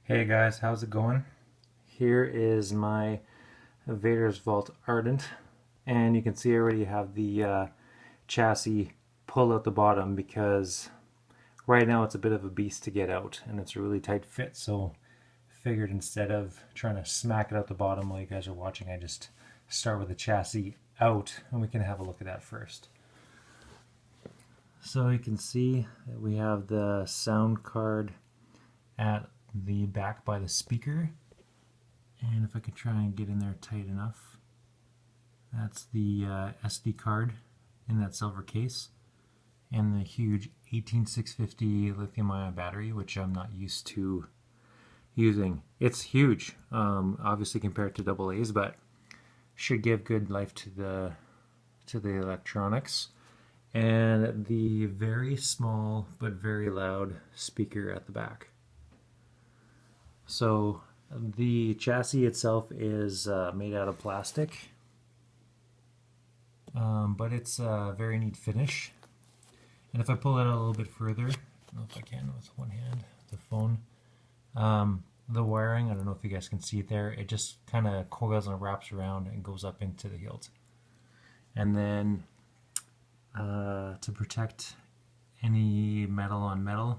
Hey guys, how's it going? Here is my Vader's Vault Ardent, and you can see I already have the chassis pulled out the bottom because right now it's a bit of a beast to get out and it's a really tight fit, so I figured instead of trying to smack it out the bottom while you guys are watching, I just start with the chassis out and we can have a look at that first. So you can see that we have the sound card at the back by the speaker, and if I could try and get in there tight enough, that's the SD card in that silver case, and the huge 18650 lithium ion battery, which I'm not used to using. It's huge, obviously compared to AA's, but should give good life to the electronics. And the very small but very loud speaker at the back. So the chassis itself is made out of plastic, but it's a very neat finish. And if I pull it out a little bit further, I don't know if I can with one hand, the phone, the wiring, I don't know if you guys can see it there, it just kind of coils and wraps around and goes up into the hilt. And then to protect any metal on metal,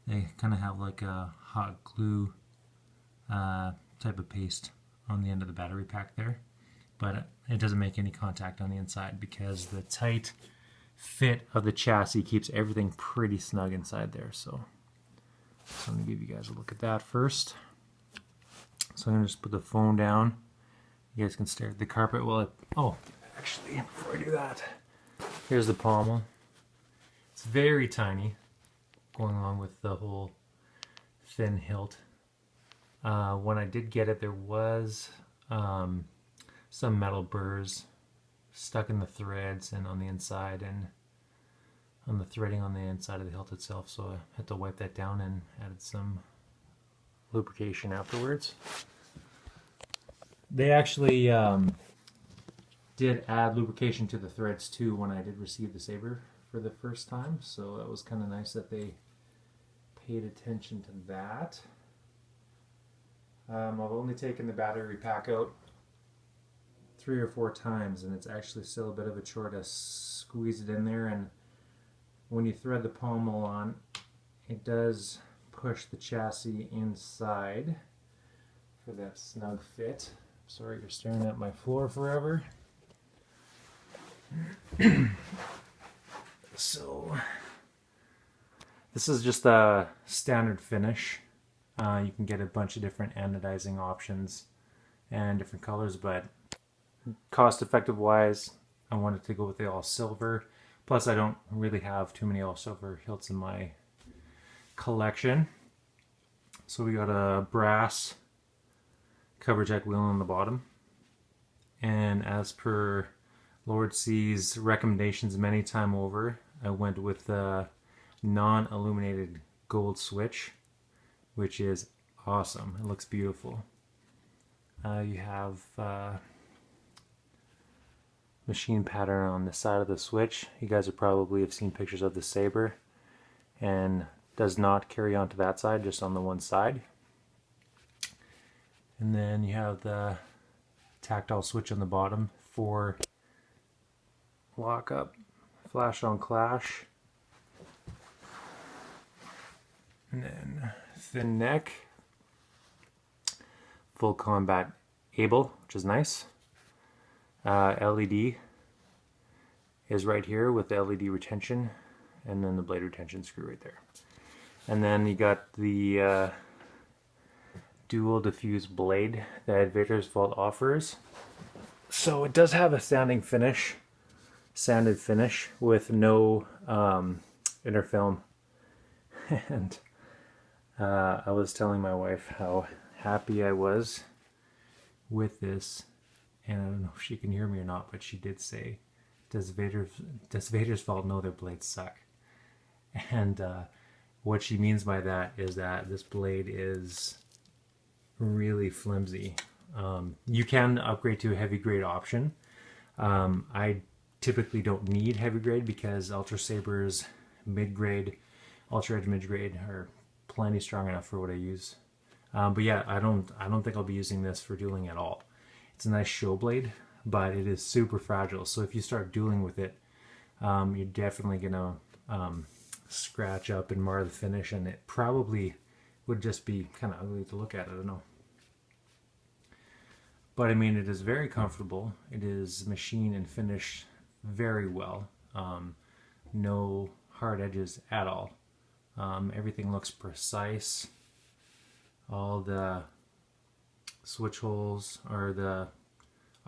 they kind of have like a hot glue type of paste on the end of the battery pack there, but it doesn't make any contact on the inside because the tight fit of the chassis keeps everything pretty snug inside there. So I'm going to give you guys a look at that first. So I'm going to just put the phone down. You guys can stare at the carpet while actually, before I do that, here's the pommel. It's very tiny, going along with the whole thin hilt. When I did get it, there was some metal burrs stuck in the threads and on the inside and on the threading on the inside of the hilt itself, so I had to wipe that down and added some lubrication afterwards. They actually did add lubrication to the threads too when I did receive the saber for the first time, so that was kind of nice that they paid attention to that. I've only taken the battery pack out 3 or 4 times, and it's actually still a bit of a chore to squeeze it in there, and when you thread the pommel on, it does push the chassis inside for that snug fit. Sorry you're staring at my floor forever. So this is just a standard finish. You can get a bunch of different anodizing options and different colors, but cost effective wise, I wanted to go with the all silver. Plus I don't really have too many all silver hilts in my collection. So we got a brass cover jack wheel on the bottom, and as per Lord C's recommendations many times over, I went with the non-illuminated gold switch, which is awesome. It looks beautiful. You have machine pattern on the side of the switch. You guys have probably seen pictures of the saber, and does not carry on to that side, just on the one side. And then you have the tactile switch on the bottom for lock up, flash on clash, and then thin neck, full combat able, which is nice. LED is right here with the LED retention, and then the blade retention screw right there. And then you got the dual diffuse blade that Vader's Vault offers. So it does have a sanded finish with no inner film. And I was telling my wife how happy I was with this, and I don't know if she can hear me or not, but she did say, does Vader's Vault know their blades suck? And what she means by that is that this blade is really flimsy. You can upgrade to a heavy grade option. I typically don't need heavy grade because Ultra Sabers mid-grade, Ultra Edge mid-grade are plenty strong enough for what I use. But yeah, I don't think I'll be using this for dueling at all. It's a nice show blade, but it is super fragile. So if you start dueling with it, you're definitely gonna scratch up and mar the finish, and it probably would just be kind of ugly to look at. I don't know. But I mean, it is very comfortable. It is machined and finished very well. No hard edges at all. Everything looks precise. All the switch holes, or the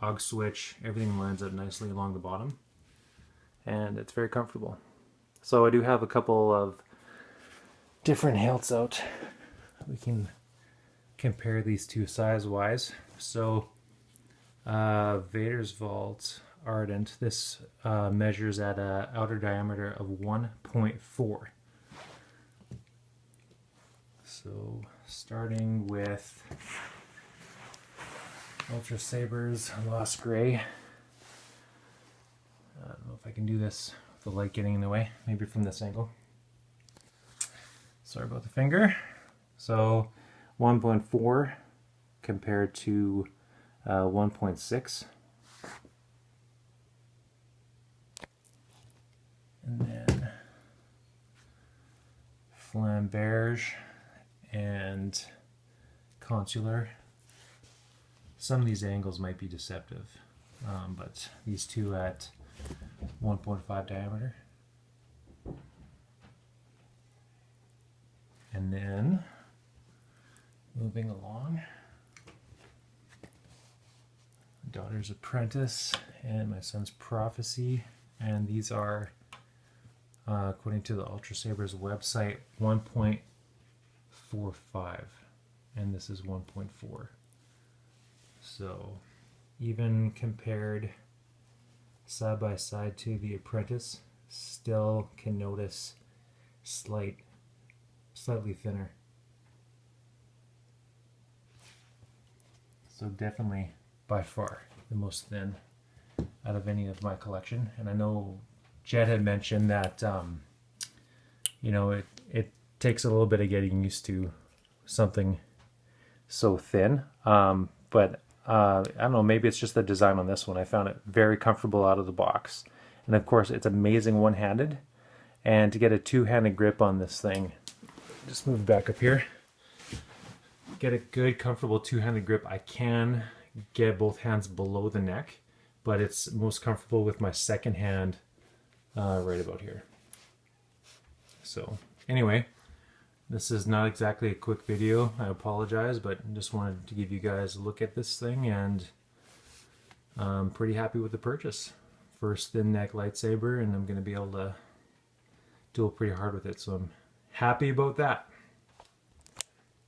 AUG switch, everything lines up nicely along the bottom. And it's very comfortable. So I do have a couple of different hilts out. We can compare these two size-wise. So Vader'sVault Ardent, this measures at an outer diameter of 1.4. So starting with Ultra Saber's Lost Gray. I don't know if I can do this with the light getting in the way, maybe from this angle. Sorry about the finger. So 1.4 compared to 1.6. And then Flamberge and Consular. Some of these angles might be deceptive, but these two at 1.5 diameter. And then moving along, my daughter's Apprentice and my son's Prophecy, and these are according to the Ultra Saber's website 1.45, and this is 1.4. So even compared side by side to the Apprentice, still can notice slightly thinner. So definitely by far the most thin out of any of my collection. And I know Jed had mentioned that you know, it takes a little bit of getting used to something so thin, but I don't know, maybe it's just the design on this one. I found it very comfortable out of the box, and of course it's amazing one-handed. And to get a two-handed grip on this thing, just move back up here, get a good comfortable two-handed grip. I can get both hands below the neck, but it's most comfortable with my second hand right about here. So anyway, this is not exactly a quick video, I apologize, but I just wanted to give you guys a look at this thing, and I'm pretty happy with the purchase. First thin neck lightsaber, and I'm going to be able to duel pretty hard with it, so I'm happy about that.